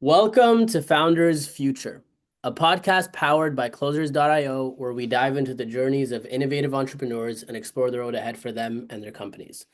Welcome to Founders Future, a podcast powered by Closers.io, where we dive into the journeys of innovative entrepreneurs and explore the road ahead for them and their companies.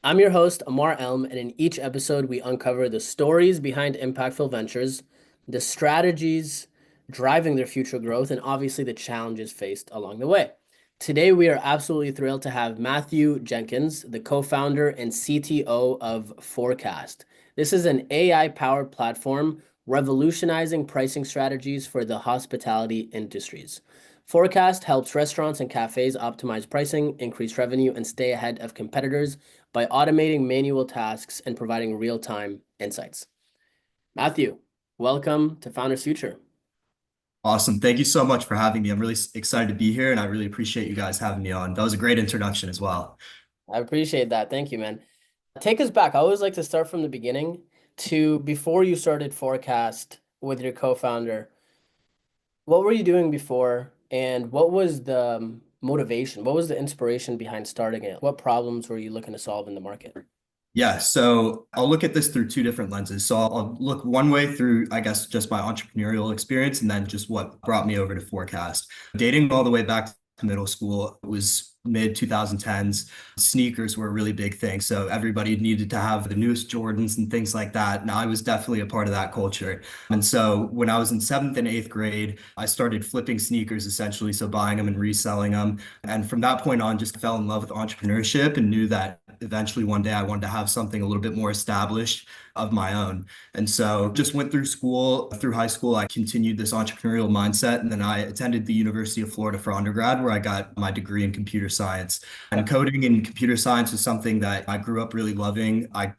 I'm your host, Ammar Elm, and in each episode, we uncover the stories behind impactful ventures, the strategies driving their future growth, and obviously the challenges faced along the way. Today, we are absolutely thrilled to have Matthew Jenkins, the co-founder and CTO of Forekast. This is an AI-powered platform revolutionizing pricing strategies for the hospitality industries. Forekast helps restaurants and cafes optimize pricing, increase revenue, and stay ahead of competitors by automating manual tasks and providing real-time insights. Matthew, welcome to Founders Future. Awesome. Thank you so much for having me. I'm really excited to be here, and I really appreciate you guys having me on. That was a great introduction as well. I appreciate that. Thank you, man. Take us back. I always like to start from the beginning to before you started Forekast with your co-founder. What were you doing before, and what was the motivation? What was the inspiration behind starting it? What problems were you looking to solve in the market? Yeah, so I'll look at this through two different lenses. So I'll look one way through, I guess, just my entrepreneurial experience, and then just what brought me over to Forecast. Dating all the way back to middle school, it was mid 2010s. Sneakers were a really big thing. So everybody needed to have the newest Jordans and things like that. And I was definitely a part of that culture. And so when I was in seventh and eighth grade, I started flipping sneakers essentially. So buying them and reselling them. And from that point on, just fell in love with entrepreneurship and knew that eventually one day I wanted to have something a little bit more established of my own. And so just went through school, through high school, I continued this entrepreneurial mindset. And then I attended the University of Florida for undergrad, where I got my degree in computer science. And coding and computer science is something that I grew up really loving. I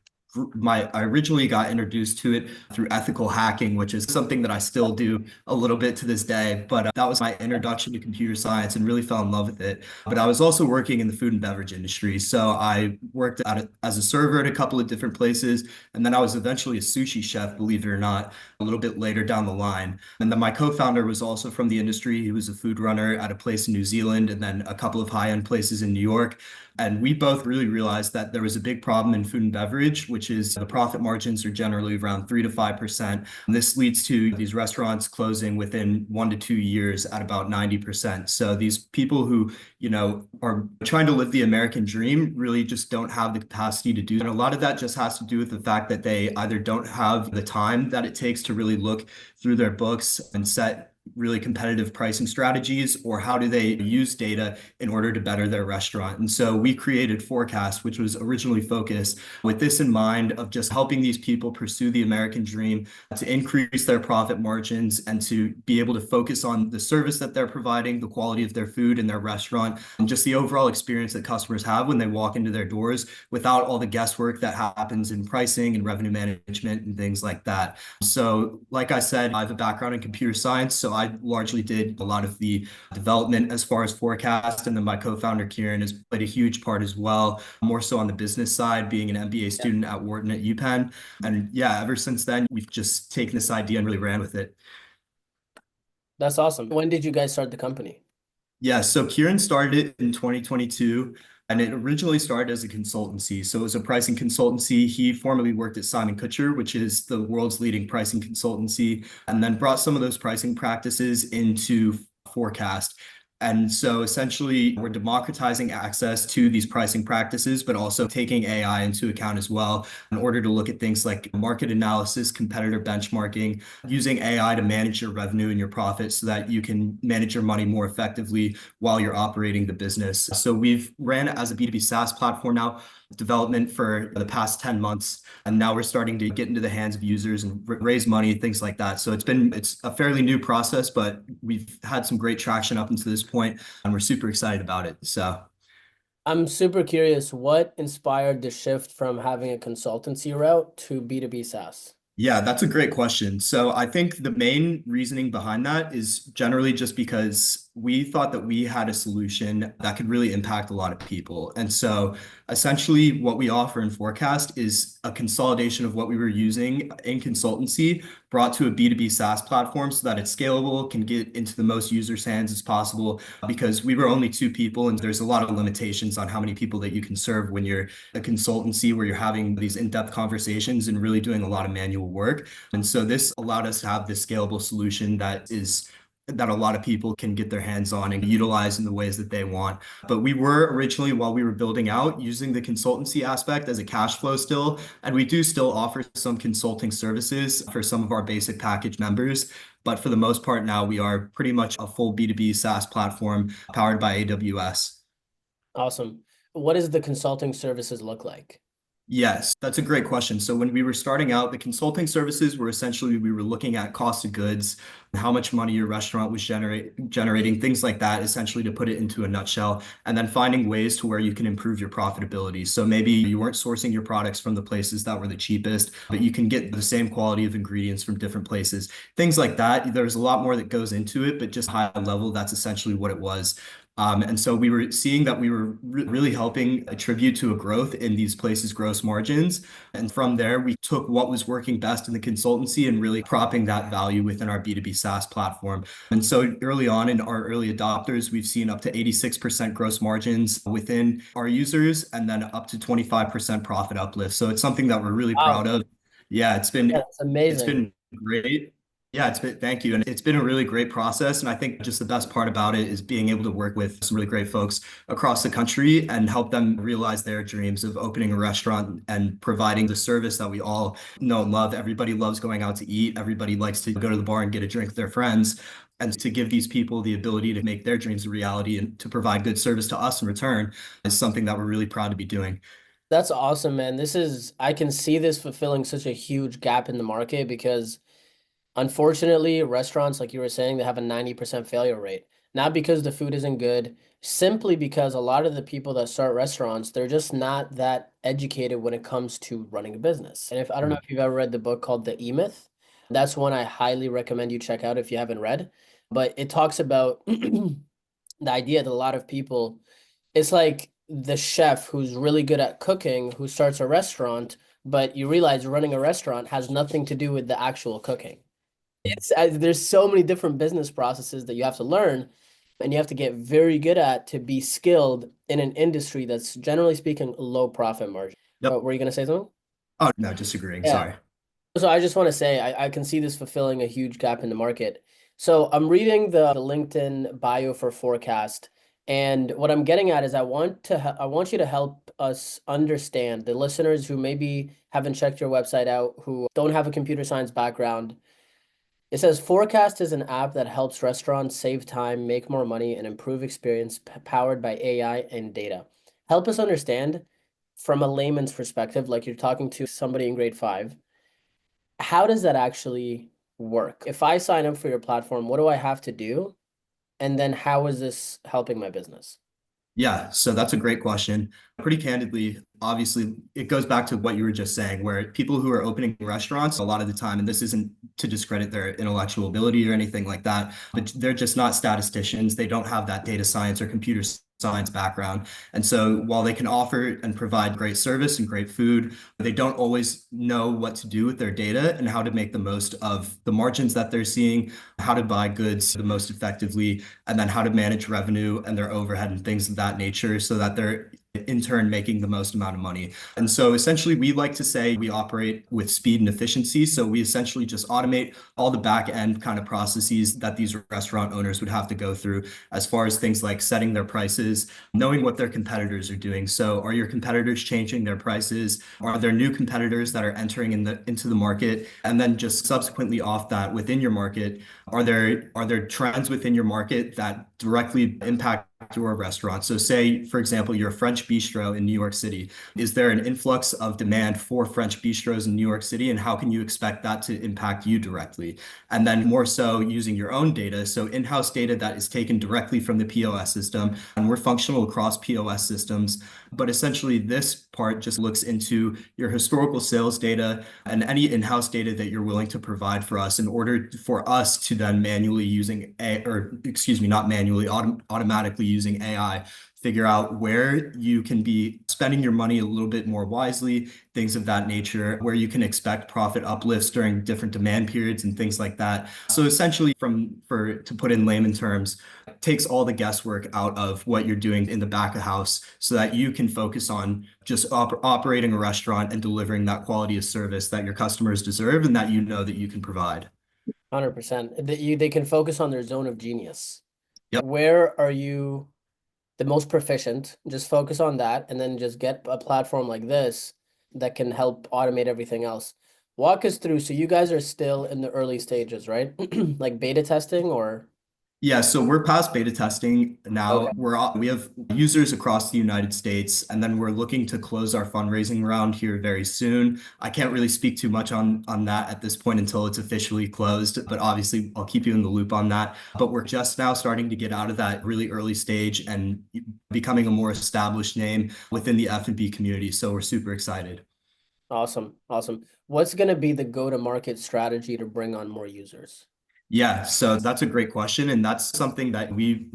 originally got introduced to it through ethical hacking, which is something that I still do a little bit to this day. But that was my introduction to computer science and really fell in love with it. But I was also working in the food and beverage industry. So I worked as a server at a couple of different places. And then I was eventually a sushi chef, believe it or not, a little bit later down the line. And then my co-founder was also from the industry. He was a food runner at a place in New Zealand and then a couple of high-end places in New York. And we both really realized that there was a big problem in food and beverage, which is the profit margins are generally around 3 to 5%. And this leads to these restaurants closing within 1 to 2 years at about 90%. So these people who, are trying to live the American dream really just don't have the capacity to do that. And a lot of that just has to do with the fact that they either don't have the time that it takes to really look through their books and set really competitive pricing strategies, or how do they use data in order to better their restaurant. And so we created Forekast, which was originally focused with this in mind of just helping these people pursue the American dream, to increase their profit margins and to be able to focus on the service that they're providing, the quality of their food in their restaurant, and just the overall experience that customers have when they walk into their doors without all the guesswork that happens in pricing and revenue management and things like that. So like I said, I have a background in computer science, so I largely did a lot of the development as far as Forekast, and then my co-founder Kieran has played a huge part as well, more so on the business side, being an MBA student at Wharton at UPenn. And yeah, ever since then, we've just taken this idea and really ran with it. That's awesome. When did you guys start the company? Yeah, so Kieran started it in 2022. And it originally started as a consultancy. So it was a pricing consultancy. He formerly worked at Simon-Kucher, which is the world's leading pricing consultancy, and then brought some of those pricing practices into Forekast. And so essentially, we're democratizing access to these pricing practices, but also taking AI into account as well in order to look at things like market analysis, competitor benchmarking, using AI to manage your revenue and your profits so that you can manage your money more effectively while you're operating the business. So we've ran it as a B2B SaaS platform now, development for the past 10 months. And now we're starting to get into the hands of users and raise money, things like that. So it's a fairly new process, but we've had some great traction up until this point, and we're super excited about it. So I'm super curious, what inspired the shift from having a consultancy route to B2B SaaS? yeah, that's a great question. So I think the main reasoning behind that is generally just because we thought that we had a solution that could really impact a lot of people. And so essentially what we offer in Forekast is a consolidation of what we were using in consultancy brought to a B2B SaaS platform so that it's scalable, can get into the most users' hands as possible, because we were only two people and there's a lot of limitations on how many people that you can serve when you're a consultancy where you're having these in-depth conversations and really doing a lot of manual work. And so this allowed us to have this scalable solution that a lot of people can get their hands on and utilize in the ways that they want. But we were originally, while we were building out, using the consultancy aspect as a cash flow still. And we do still offer some consulting services for some of our basic package members. But for the most part now, we are pretty much a full B2B SaaS platform powered by AWS. Awesome. What does the consulting services look like? Yes, that's a great question. So when we were starting out, the consulting services were essentially, we were looking at cost of goods, how much money your restaurant was generating, things like that, essentially to put it into a nutshell, and then finding ways to where you can improve your profitability. So maybe you weren't sourcing your products from the places that were the cheapest, but you can get the same quality of ingredients from different places, things like that. There's a lot more that goes into it, but just high level, that's essentially what it was. And so we were seeing that we were really helping attribute to a growth in these places' gross margins. And from there, we took what was working best in the consultancy and really propping that value within our B2B SaaS platform. And so early on in our early adopters, we've seen up to 86% gross margins within our users and then up to 25% profit uplift. So it's something that we're really proud Wow. of. Yeah, Yeah, that's it's amazing. been great. Yeah, thank you. And it's been a really great process. And I think just the best part about it is being able to work with some really great folks across the country and help them realize their dreams of opening a restaurant and providing the service that we all know and love. Everybody loves going out to eat. Everybody likes to go to the bar and get a drink with their friends. And to give these people the ability to make their dreams a reality and to provide good service to us in return is something that we're really proud to be doing. That's awesome, man. I can see this fulfilling such a huge gap in the market because unfortunately, restaurants, like you were saying, they have a 90% failure rate. Not because the food isn't good, simply because a lot of the people that start restaurants, they're just not that educated when it comes to running a business. And if I don't know if you've ever read the book called The E-Myth, that's one I highly recommend you check out if you haven't read. But it talks about the idea that a lot of people, it's like the chef who's really good at cooking who starts a restaurant, but you realize running a restaurant has nothing to do with the actual cooking. There's so many different business processes that you have to learn and you have to get very good at to be skilled in an industry that's generally speaking low profit margin. Yep. Were you going to say something? Oh, no, just agreeing. Yeah. Sorry. So I just want to say I can see this fulfilling a huge gap in the market. So I'm reading the LinkedIn bio for Forekast, and what I'm getting at is I want you to help us understand the listeners who maybe haven't checked your website out, who don't have a computer science background. It says Forekast is an app that helps restaurants save time, make more money, and improve experience powered by AI and data. Help us understand from a layman's perspective, like you're talking to somebody in grade 5, how does that actually work? If I sign up for your platform, what do I have to do? And then how is this helping my business? Yeah, so that's a great question. Pretty candidly, obviously, it goes back to what you were just saying, where people who are opening restaurants a lot of the time, and this isn't to discredit their intellectual ability or anything like that, but they're just not statisticians. They don't have that data science or computer science background. And so while they can offer and provide great service and great food, they don't always know what to do with their data and how to make the most of the margins that they're seeing, how to buy goods the most effectively, and then how to manage revenue and their overhead and things of that nature so that they're in turn making the most amount of money. And so essentially we like to say we operate with speed and efficiency. So we essentially just automate all the back end kind of processes that these restaurant owners would have to go through as far as things like setting their prices, knowing what their competitors are doing. So are your competitors changing their prices? Are there new competitors that are entering into the market? And then just subsequently off that within your market, are there trends within your market that directly impact your restaurant? So say, for example, you're a French bistro in New York City. Is there an influx of demand for French bistros in New York City? And how can you expect that to impact you directly? And then more so using your own data. So in-house data that is taken directly from the POS system. And we're functional across POS systems. But essentially, this part just looks into your historical sales data and any in-house data that you're willing to provide for us in order for us to then manually using or excuse me, not manually, automatically using AI, figure out where you can be spending your money a little bit more wisely, things of that nature, where you can expect profit uplifts during different demand periods and things like that. So essentially, to put in layman terms, takes all the guesswork out of what you're doing in the back of house so that you can focus on just operating a restaurant and delivering that quality of service that your customers deserve and that you know that you can provide. 100%. They can focus on their zone of genius. Yep. Where are you the most proficient? Just focus on that and then just get a platform like this that can help automate everything else. Walk us through. So you guys are still in the early stages, right? Like beta testing or? Yeah, so we're past beta testing now. Okay. We have users across the United States, and then we're looking to close our fundraising round here very soon. I can't really speak too much on that at this point until it's officially closed, but obviously I'll keep you in the loop on that. But we're just now starting to get out of that really early stage and becoming a more established name within the F&B community. So we're super excited. Awesome. Awesome. What's going to be the go-to-market strategy to bring on more users? Yeah, so that's a great question. And that's something that we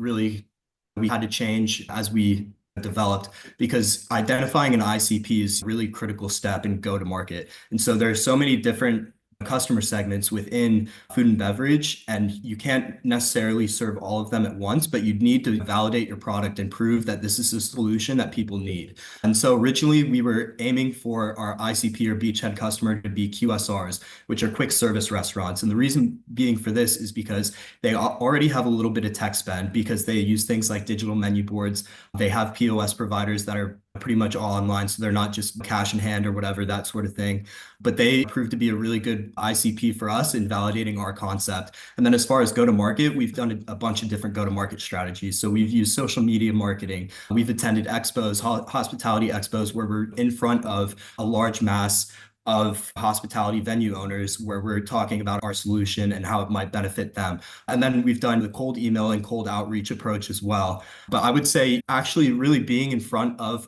had to change as we developed, because identifying an ICP is a really critical step in go to market. And so there's so many different customer segments within food and beverage, and you can't necessarily serve all of them at once, but you need to validate your product and prove that this is a solution that people need. And so originally we were aiming for our ICP or beachhead customer to be QSRs, which are quick service restaurants. And the reason being for this is because they already have a little bit of tech spend because they use things like digital menu boards. They have POS providers that are pretty much all online, so they're not just cash in hand or whatever, that sort of thing. But they proved to be a really good ICP for us in validating our concept. And then as far as go-to-market, we've done a bunch of different go-to-market strategies. So we've used social media marketing. We've attended expos, hospitality expos, where we're in front of a large mass of hospitality venue owners where we're talking about our solution and how it might benefit them. And then we've done the cold email and cold outreach approach as well. But I would say actually really being in front of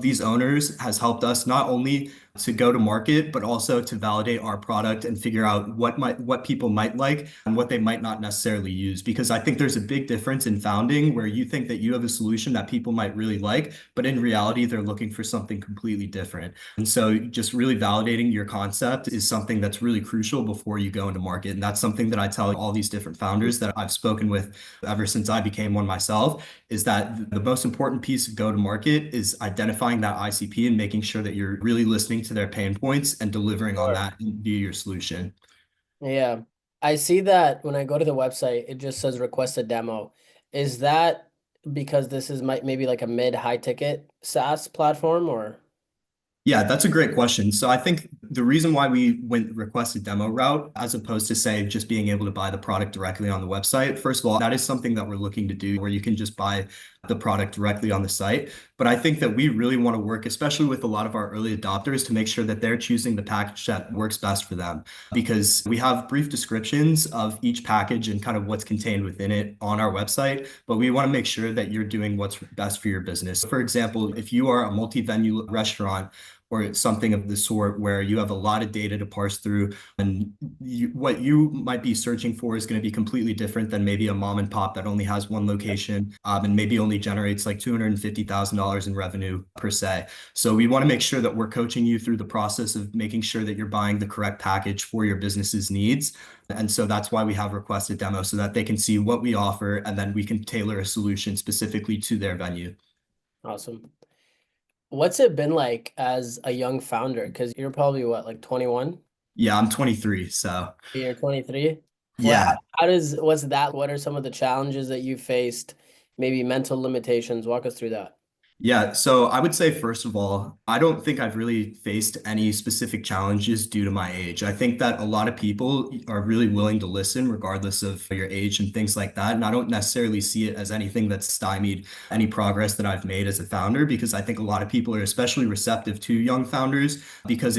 these owners has helped us not only to go to market, but also to validate our product and figure out what people might like and what they might not necessarily use. Because I think there's a big difference in founding where you think that you have a solution that people might really like, but in reality, they're looking for something completely different. And so just really validating your concept is something that's really crucial before you go into market. And that's something that I tell all these different founders that I've spoken with ever since I became one myself, is that the most important piece of go to market is identifying that ICP and making sure that you're really listening to their pain points and delivering on that via your solution. Yeah. I see that when I go to the website, it just says request a demo. Is that because this is maybe like a mid-high ticket SaaS platform or? Yeah, that's a great question. So I think the reason why we went requested demo route, as opposed to say just being able to buy the product directly on the website, first of all, that is something that we're looking to do where you can just buy the product directly on the site. But I think that we really want to work, especially with a lot of our early adopters, to make sure that they're choosing the package that works best for them, because we have brief descriptions of each package and kind of what's contained within it on our website, but we want to make sure that you're doing what's best for your business. For example, if you are a multi-venue restaurant, or something of the sort where you have a lot of data to parse through, and what you might be searching for is going to be completely different than maybe a mom and pop that only has one location and maybe only generates like $250,000 in revenue per se. So we want to make sure that we're coaching you through the process of making sure that you're buying the correct package for your business's needs. And so that's why we have requested demo, so that they can see what we offer and then we can tailor a solution specifically to their venue. Awesome. What's it been like as a young founder? Because you're probably what, like 21? Yeah, I'm 23, so You're 23? Well, yeah. what are some of the challenges that you faced? Maybe mental limitations. Walk us through that. Yeah, so I would say, first of all, I don't think I've really faced any specific challenges due to my age. I think that a lot of people are really willing to listen regardless of your age and things like that. And I don't necessarily see it as anything that's stymied any progress that I've made as a founder, because I think a lot of people are especially receptive to young founders, because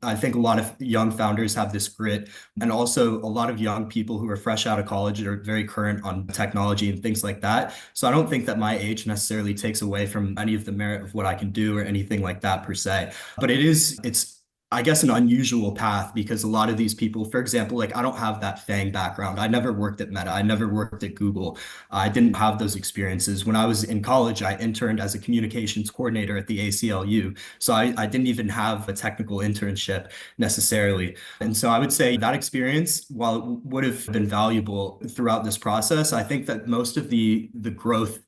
I think a lot of young founders have this grit. And also a lot of young people who are fresh out of college are very current on technology and things like that. So I don't think that my age necessarily takes away from any of the merit of what I can do or anything like that per se. But it's I guess an unusual path because a lot of these people, for example, like I don't have that FANG background. I never worked at Meta. I never worked at Google. I didn't have those experiences. When I was in college, I interned as a communications coordinator at the ACLU. So I didn't even have a technical internship necessarily. And so I would say that experience, while it would have been valuable throughout this process, I think that most of the growth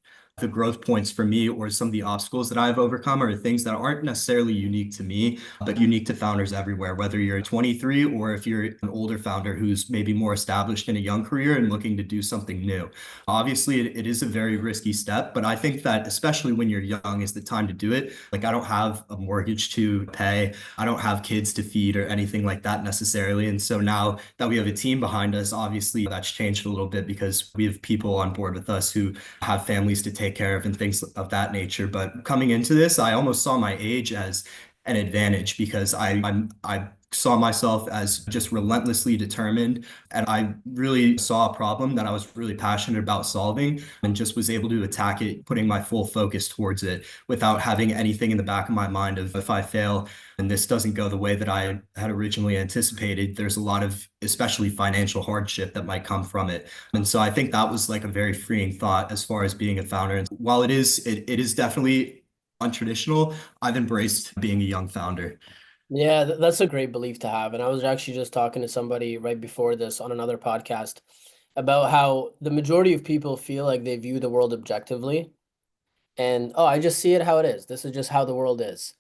points for me or some of the obstacles that I've overcome are things that aren't necessarily unique to me, but unique to founders everywhere, whether you're 23 or if you're an older founder who's maybe more established in a young career and looking to do something new. Obviously, it is a very risky step, but I think that especially when you're young is the time to do it. Like I don't have a mortgage to pay. I don't have kids to feed or anything like that necessarily. And so now that we have a team behind us, obviously that's changed a little bit because we have people on board with us who have families to take care of and things of that nature. But coming into this, I almost saw my age as an advantage because I saw myself as just relentlessly determined, and I really saw a problem that I was really passionate about solving and just was able to attack it, putting my full focus towards it without having anything in the back of my mind of if I fail and this doesn't go the way that I had originally anticipated, there's a lot of especially financial hardship that might come from it. And so I think that was like a very freeing thought as far as being a founder. And while it is definitely untraditional, I've embraced being a young founder. Yeah, that's a great belief to have. And I was actually just talking to somebody right before this on another podcast about how the majority of people feel like they view the world objectively. And oh, I just see it how it is. This is just how the world is.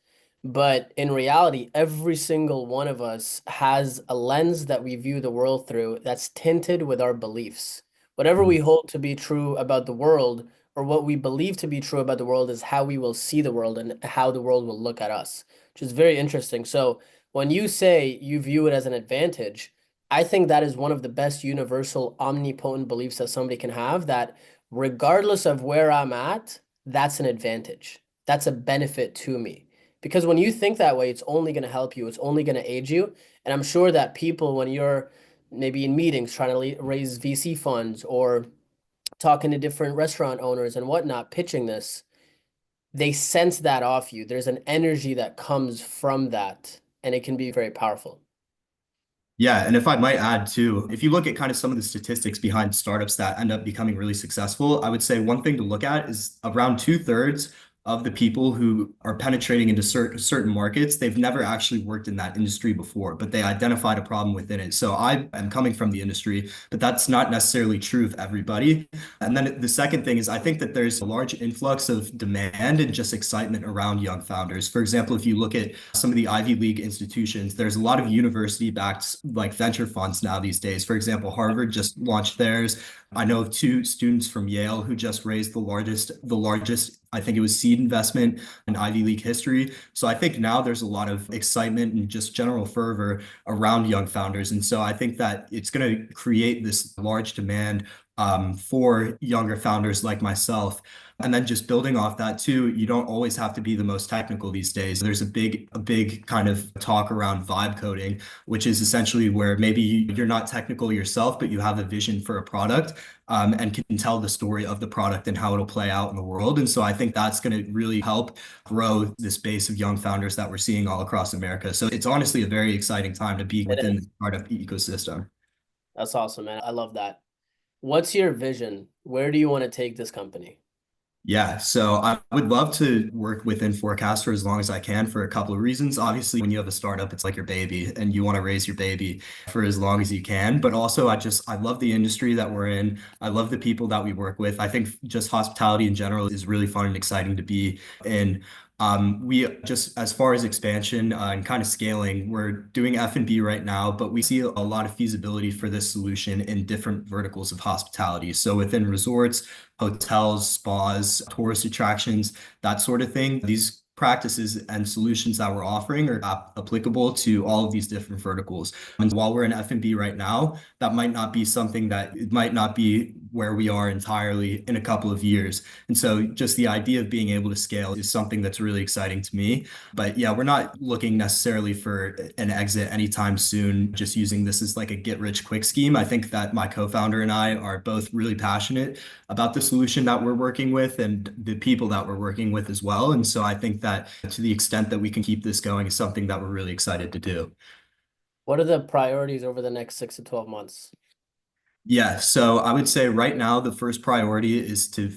But in reality, every single one of us has a lens that we view the world through that's tinted with our beliefs. Whatever we hold to be true about the world, or what we believe to be true about the world, is how we will see the world and how the world will look at us, which is very interesting. So when you say you view it as an advantage, I think that is one of the best universal omnipotent beliefs that somebody can have, that regardless of where I'm at, that's an advantage. That's a benefit to me. Because when you think that way, it's only going to help you. It's only going to aid you. And I'm sure that people, when you're maybe in meetings trying to raise VC funds or talking to different restaurant owners and whatnot, pitching this, they sense that off you. There's an energy that comes from that, and it can be very powerful. Yeah, and if I might add too, if you look at kind of some of the statistics behind startups that end up becoming really successful, I would say one thing to look at is around 2/3 of the people who are penetrating into certain markets, they've never actually worked in that industry before, but they identified a problem within it. So I am coming from the industry, but that's not necessarily true of everybody. And then the second thing is I think that there's a large influx of demand and just excitement around young founders. For example, if you look at some of the Ivy League institutions, there's a lot of university-backed like venture funds now these days. For example, Harvard just launched theirs. I know of two students from Yale who just raised the largest, I think it was seed investment in Ivy League history. So I think now there's a lot of excitement and just general fervor around young founders. And so I think that it's going to create this large demand for younger founders like myself. And then just building off that too, you don't always have to be the most technical these days. There's a big kind of talk around vibe coding, which is essentially where maybe you're not technical yourself, but you have a vision for a product and can tell the story of the product and how it'll play out in the world. And so I think that's going to really help grow this base of young founders that we're seeing all across America. So it's honestly a very exciting time to be It within is. the startup ecosystem. That's awesome, man. I love that. What's your vision? Where do you want to take this company? Yeah, so I would love to work within Forecast for as long as I can for a couple of reasons. Obviously, when you have a startup, it's like your baby and you want to raise your baby for as long as you can. But also, I love the industry that we're in. I love the people that we work with. I think just hospitality in general is really fun and exciting to be in. We just, as far as expansion and kind of scaling, we're doing F&B right now, but we see a lot of feasibility for this solution in different verticals of hospitality. So within resorts, hotels, spas, tourist attractions, that sort of thing. These practices and solutions that we're offering are applicable to all of these different verticals. And while we're in F&B right now, that might not be something that it might not be where we are entirely in a couple of years. And so just the idea of being able to scale is something that's really exciting to me. But yeah, we're not looking necessarily for an exit anytime soon, just using this as like a get rich quick scheme. I think that my co-founder and I are both really passionate about the solution that we're working with and the people that we're working with as well. And so I think that to the extent that we can keep this going is something that we're really excited to do. What are the priorities over the next 6 to 12 months? Yeah, so I would say right now the first priority is to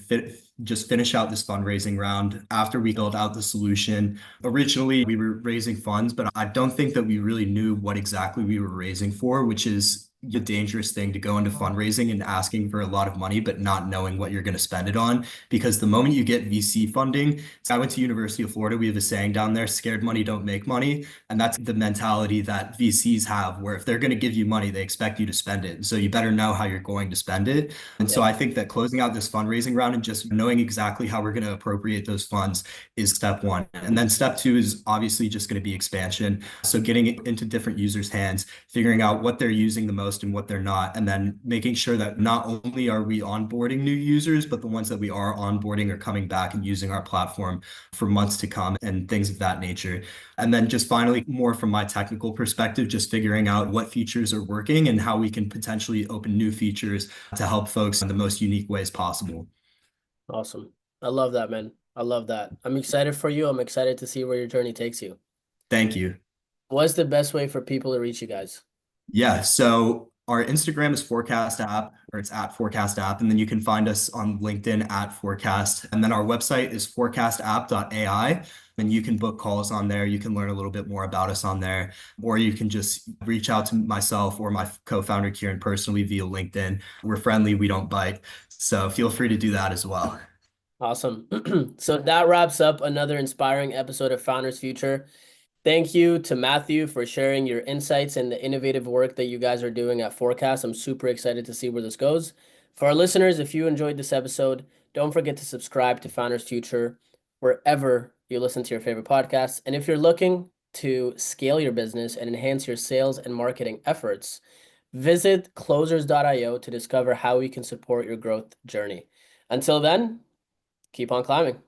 just finish out this fundraising round after we build out the solution. Originally, we were raising funds, but I don't think that we really knew what exactly we were raising for, which is the dangerous thing to go into fundraising and asking for a lot of money, but not knowing what you're going to spend it on. Because the moment you get VC funding, so I went to University of Florida, we have a saying down there, scared money don't make money. And that's the mentality that VCs have, where if they're going to give you money, they expect you to spend it. And so you better know how you're going to spend it. And so Yep. I think that closing out this fundraising round and just knowing exactly how we're going to appropriate those funds is step one. And then step two is obviously just going to be expansion. So getting it into different users' hands, figuring out what they're using the most and what they're not, and then making sure that not only are we onboarding new users, but the ones that we are onboarding are coming back and using our platform for months to come and things of that nature. And then just finally, more from my technical perspective, just figuring out what features are working and how we can potentially open new features to help folks in the most unique ways possible. Awesome. I love that, man. I love that. I'm excited for you. I'm excited to see where your journey takes you. Thank you. What's the best way for people to reach you guys? Yeah, so our Instagram is Forecast App, or it's at Forecast App, and then you can find us on LinkedIn at Forecast. And then our website is forecastapp.ai, and you can book calls on there. You can learn a little bit more about us on there, or you can just reach out to myself or my co-founder Kieran personally via LinkedIn. We're friendly, we don't bite. So feel free to do that as well. Awesome. So that wraps up another inspiring episode of Founders Future. Thank you to Matthew for sharing your insights and the innovative work that you guys are doing at Forecast. I'm super excited to see where this goes. For our listeners, if you enjoyed this episode, don't forget to subscribe to Founders Future wherever you listen to your favorite podcasts. And if you're looking to scale your business and enhance your sales and marketing efforts, visit closers.io to discover how we can support your growth journey. Until then, keep on climbing.